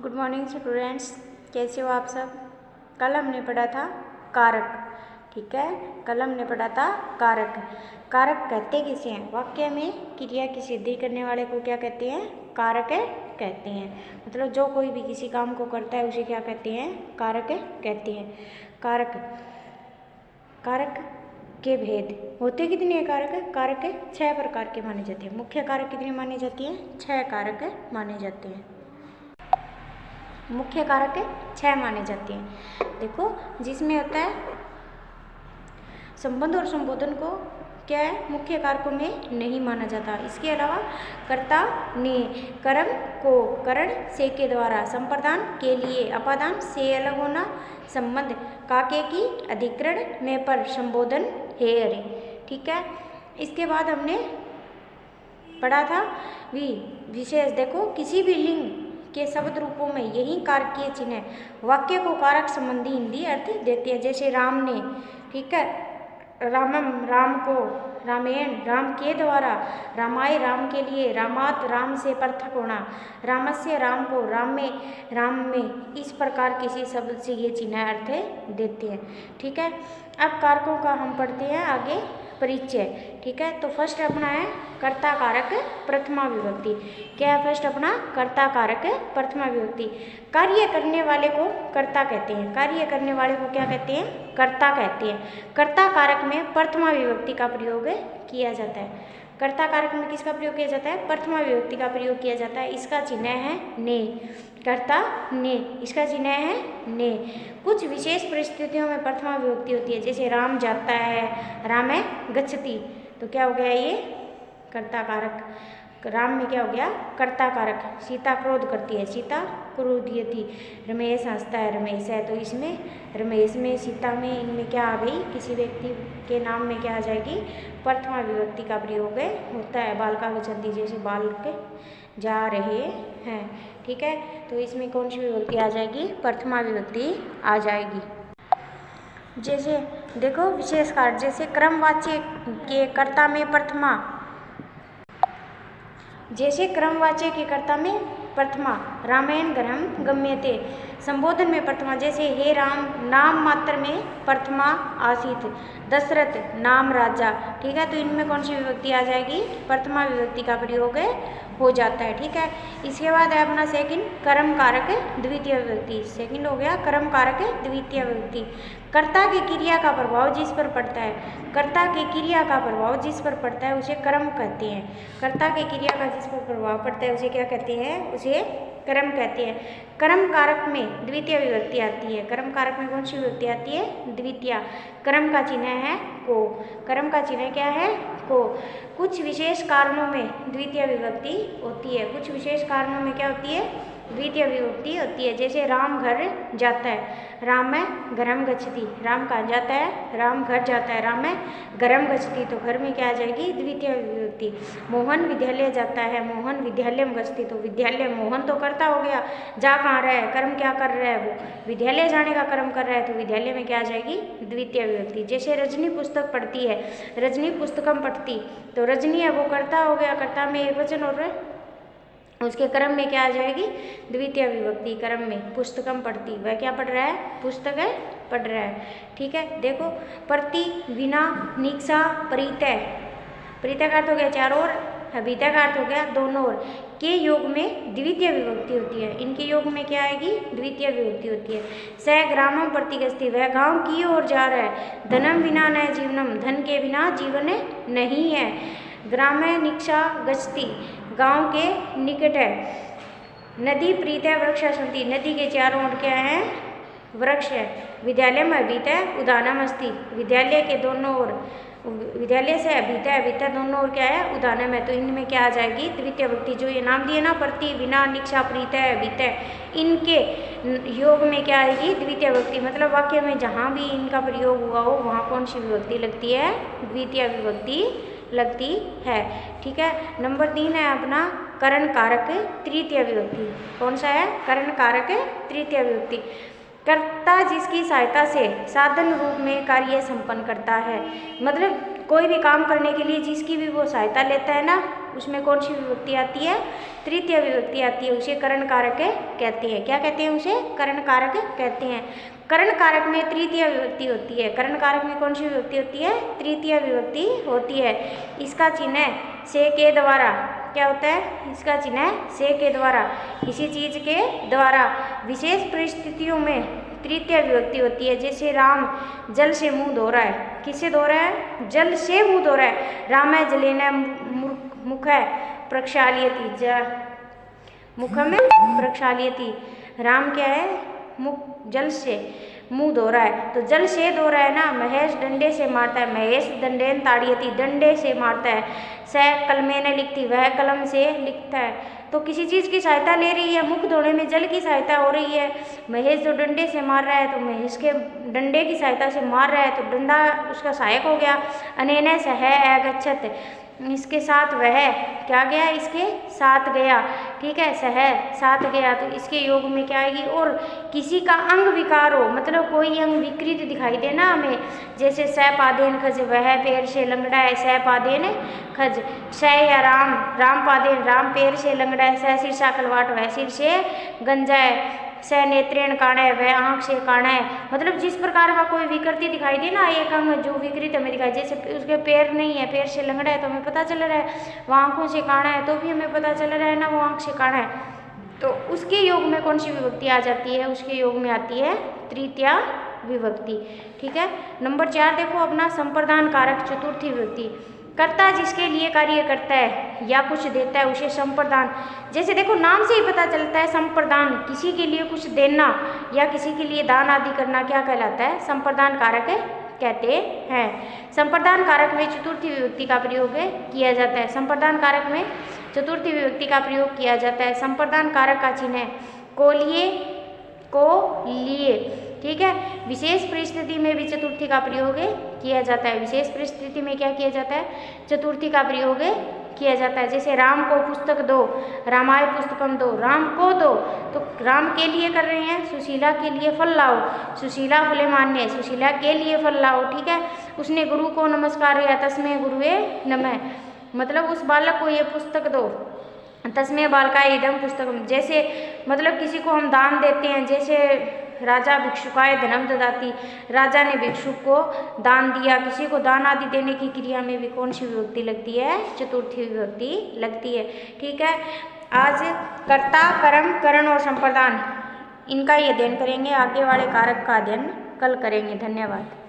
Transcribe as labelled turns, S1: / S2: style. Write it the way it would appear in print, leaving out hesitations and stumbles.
S1: Good morning students, कैसे हो आप सब। कल हमने पढ़ा था कारक। ठीक है, कल हमने पढ़ा था कारक। कारक कहते किसे हैं? वाक्य में क्रिया की सिद्धि करने वाले को क्या कहते हैं? कारक कहते हैं। मतलब जो कोई भी किसी काम को करता है उसे क्या कहते हैं? कारक कहते हैं। कारक कारक के भेद होते कितने हैं? कारक 6 प्रकार के माने जाते हैं। मुख्य कारक कितने माने जाते हैं? 6 कारक माने जाते हैं। मुख्य कारक 6 माने जाते हैं। देखो, जिसमें होता है संबंध और संबोधन को क्या है? मुख्य कारकों में नहीं माना जाता। इसके अलावा कर्ता ने, कर्म को करण से के द्वारा, संप्रदान के लिए, अपादान से अलग होना, संबंध काके की अधिकरण में पर, संबोधन है अरे। ठीक है, इसके बाद हमने पढ़ा था विशेष। देखो, किसी भी लिंग के शब्द रूपों में यही कारकीय चिन्ह वाक्य को कारक संबंधी हिंदी अर्थ देते हैं। जैसे राम ने, ठीक है, रामम राम को, रामायण राम के द्वारा, रामाय राम के लिए, रामात राम से पृथक होना, रामस्य राम को, राम में, इस प्रकार किसी शब्द से ये चिन्ह अर्थ देते हैं। ठीक है, अब कारकों का हम पढ़ते हैं आगे परिचय। ठीक है, तो फर्स्ट अपना है कर्ता कारक प्रथमा विभक्ति। क्या है फर्स्ट अपना? कर्ता कारक प्रथमा विभक्ति। कार्य करने वाले को कर्ता कहते हैं। कार्य करने वाले को क्या कहते हैं? कर्ता कहते हैं। कर्ता कारक में प्रथमा विभक्ति का प्रयोग किया जाता है। कर्ता कारक में किसका प्रयोग किया जाता है? प्रथमा विभक्ति का प्रयोग किया जाता है। इसका चिन्ह है ने। कर्ता ने, इसका चिन्ह है ने। कुछ विशेष परिस्थितियों में प्रथमा विभक्ति होती है। जैसे राम जाता है, राम है गच्छति, तो क्या हो गया ये? कर्ता कारक। राम में क्या हो गया? कर्ता कारक। सीता क्रोध करती है, सीता क्रोधयति। रमेश हंसता है, रमेश है, तो इसमें रमेश में, सीता में, इनमें क्या आ गई? किसी व्यक्ति के नाम में क्या आ जाएगी? प्रथमा विभक्ति का प्रयोग होता है। बालका गच्छन्ति, जैसे बालक जा रहे हैं। ठीक है, तो इसमें कौन सी विभक्ति आ जाएगी? प्रथमा विभक्ति आ जाएगी। जैसे देखो विशेष कार्य, जैसे क्रमवाच्य के कर्ता में प्रथमा, जैसे क्रमवाच्य के कर्ता में प्रथमा, रामायण गृहम गम्यते। संबोधन में प्रथमा, जैसे हे राम नाम मात्र में प्रथमा आसीत, दशरथ नाम राजा। ठीक है, तो इनमें कौन सी विभक्ति आ जाएगी? प्रथमा विभक्ति का प्रयोग हो जाता है। ठीक है, इसके बाद है अपना सेकंड कर्म कारक द्वितीय विभक्ति। सेकंड हो गया कर्म कारक द्वितीय विभक्ति। कर्ता की क्रिया का प्रभाव जिस पर पड़ता है, कर्ता की क्रिया का प्रभाव जिस पर पड़ता है उसे कर्म कहते हैं। कर्ता की क्रिया का जिस पर प्रभाव पड़ता है उसे क्या कहते हैं? उसे कर्म कहते हैं। कर्म कारक में द्वितीय विभक्ति आती है। कर्म कारक में कौन सी विभक्ति आती है? द्वितीय। कर्म का चिन्ह है को। कर्म का चिन्ह क्या है? को। कुछ विशेष कारणों में द्वितीय विभक्ति होती है। कुछ विशेष कारणों में क्या होती है? द्वितीय विभक्ति होती है। जैसे राम घर जाता है, राम में घरम गच्छति। राम कहाँ जाता है? राम घर जाता है। राम में घरम गच्छति, तो घर में क्या आ जाएगी? द्वितीय विभक्ति। मोहन विद्यालय जाता है, मोहन विद्यालय में गच्छति, तो विद्यालय, मोहन तो करता हो गया, जा कहाँ रहा है? कर्म क्या कर रहा है? वो विद्यालय जाने का कर्म कर रहा है, तो विद्यालय में क्या आ जाएगी? द्वितीय विभक्ति। जैसे रजनी पुस्तक पढ़ती है, रजनी पुस्तकम पढ़ती, तो रजनी है वो करता हो गया, कर्ता में एक वचन और उसके कर्म में क्या आ जाएगी? द्वितीय विभक्ति। कर्म में पुस्तकम पढ़ती, वह क्या पढ़ रहा है? पुस्तक पढ़ रहा है। ठीक है, देखो प्रति, विना, निक्षा, परितय। परितय का अर्थ हो गया चारों ओर, अभितय का अर्थ हो गया दोनों ओर। के योग में द्वितीय विभक्ति होती है। इनके योग में क्या आएगी? द्वितीय विभक्ति होती है। स ग्रामम प्रति गच्छति, वह गांव की ओर जा रहा है। धनम विना न जीवनम, धन के बिना जीवन नहीं है। ग्रामे निक्षा गच्छति, गांव के निकट है। नदी प्रीतः वृक्षा सन्ति, नदी के चारों ओर क्या है? वृक्ष है। विद्यालय में अभितः उदानम अस्ति, विद्यालय के दोनों ओर, विद्यालय से अभितः, अभितः दोनों ओर क्या है? उदानम है, तो इनमें क्या आ जाएगी? द्वितीय विभक्ति। जो ये नाम दिए ना, प्रति, विना, निक्षा, प्रीतः, अभितः, इनके योग में क्या आएगी? द्वितीय विभक्ति। मतलब वाक्य में जहाँ भी इनका प्रयोग हुआ हो वहाँ कौन सी विभक्ति लगती है? द्वितीय विभक्ति लगती है। ठीक है, नंबर 3 है अपना करण कारक तृतीय विभक्ति। कौन सा है? करण कारक तृतीय विभक्ति। कर्ता जिसकी सहायता से साधन रूप में कार्य संपन्न करता है। मतलब कोई भी काम करने के लिए जिसकी भी वो सहायता लेता है ना, उसमें कौन सी विभक्ति आती है? तृतीय विभक्ति आती है, उसे करण कारक कहते हैं। क्या कहते हैं? उसे करण कारक कहते हैं। करण कारक में तृतीय विभक्ति होती है। करण कारक में कौन सी विभक्ति होती है? तृतीय विभक्ति होती है। इसका चिन्ह से के द्वारा क्या होता है? इसका चिन्ह से के द्वारा, किसी चीज के द्वारा विशेष परिस्थितियों में तृतीय विभक्ति होती है। जैसे राम जल से मुंह धो रहा है। किससे धो रहा है? जल से मुंह धो रहा है। राम है जलेन मुख है प्रक्षाल्यति, मुखम प्रक्षाल्यति। राम क्या है? मुख जल से मुंह धो रहा है। तो जल से धो रहा है ना, महेश डंडे से मारता है, महेश दंडेन ताड़यति, डंडे से मारता है। सह कलमेन लिखती, वह कलम से लिखता है। तो किसी चीज़ की सहायता ले रही है, मुख धोने में जल की सहायता हो रही है। महेश जो डंडे से मार रहा है तो महेश के डंडे की सहायता से मार रहा है, तो डंडा उसका सहायक हो गया। अनेन सह अगच्छत, इसके साथ वह क्या गया? इसके साथ गया। ठीक है, सह साथ गया, तो इसके योग में क्या आएगी? और किसी का अंग विकार हो, मतलब कोई अंग विकृत दिखाई दे ना हमें, जैसे स पादेन खज, वह पैर से लंगड़ा है, स पादेन खज। स या राम, राम पादेन, राम पैर से लंगड़ा है। स शीर्षा कलवाट, वह सिर से गंजा है। स नेत्रेण काणा है, वह आँख से काणा है। मतलब जिस प्रकार का कोई विकृति दिखाई दे ना, एक अंग जो विकृत हमें दिखाई, जैसे उसके पैर नहीं है, पैर से लंगड़ा है तो हमें पता चल रहा है। वो आँखों से काणा है तो भी हमें पता चल रहा है ना वो आँख से काणा है। तो उसके योग में कौन सी विभक्ति आ जाती है? उसके योग में आती है तृतीय विभक्ति। ठीक है। नंबर 4 देखो अपना संप्रदान कारक चतुर्थी विभक्ति। कर्ता जिसके लिए कार्य करता है या कुछ देता है उसे संप्रदान, जैसे देखो नाम से ही पता चलता है, संप्रदान किसी के लिए कुछ देना या किसी के लिए दान आदि करना क्या कहलाता है? संप्रदान कारक कहते हैं। संप्रदान कारक में चतुर्थी विभक्ति का प्रयोग किया जाता है। संप्रदान कारक में चतुर्थी विभक्ति का प्रयोग किया जाता है। संप्रदान कारक का चिन्ह को लिए, को लिए। ठीक है। विशेष परिस्थिति में भी चतुर्थी का प्रयोग किया जाता है। विशेष परिस्थिति में क्या किया जाता है? चतुर्थी का प्रयोग किया जाता है। जैसे राम को पुस्तक दो, रामाय पुस्तकम दो, राम को दो, तो राम के लिए कर रहे हैं, सुशीला के लिए फल लाओ, सुशीला फले मान्य, सुशीला के लिए फल लाओ। ठीक है। उसने गुरु को नमस्कार किया, तस्मै गुरुवे नमः, मतलब उस बालक को ये पुस्तक दो, तस्मै बालका इदम पुस्तकम। जैसे मतलब किसी को हम दान देते हैं, जैसे राजा भिक्षुकाय धनम ददाति, राजा ने भिक्षुक को दान दिया। किसी को दान आदि देने की क्रिया में भी कौन सी विभक्ति लगती है? चतुर्थी विभक्ति लगती है। ठीक है। आज कर्ता, कर्म, करण और संप्रदान इनका ही अध्ययन करेंगे। आगे वाले कारक का अध्ययन कल करेंगे। धन्यवाद।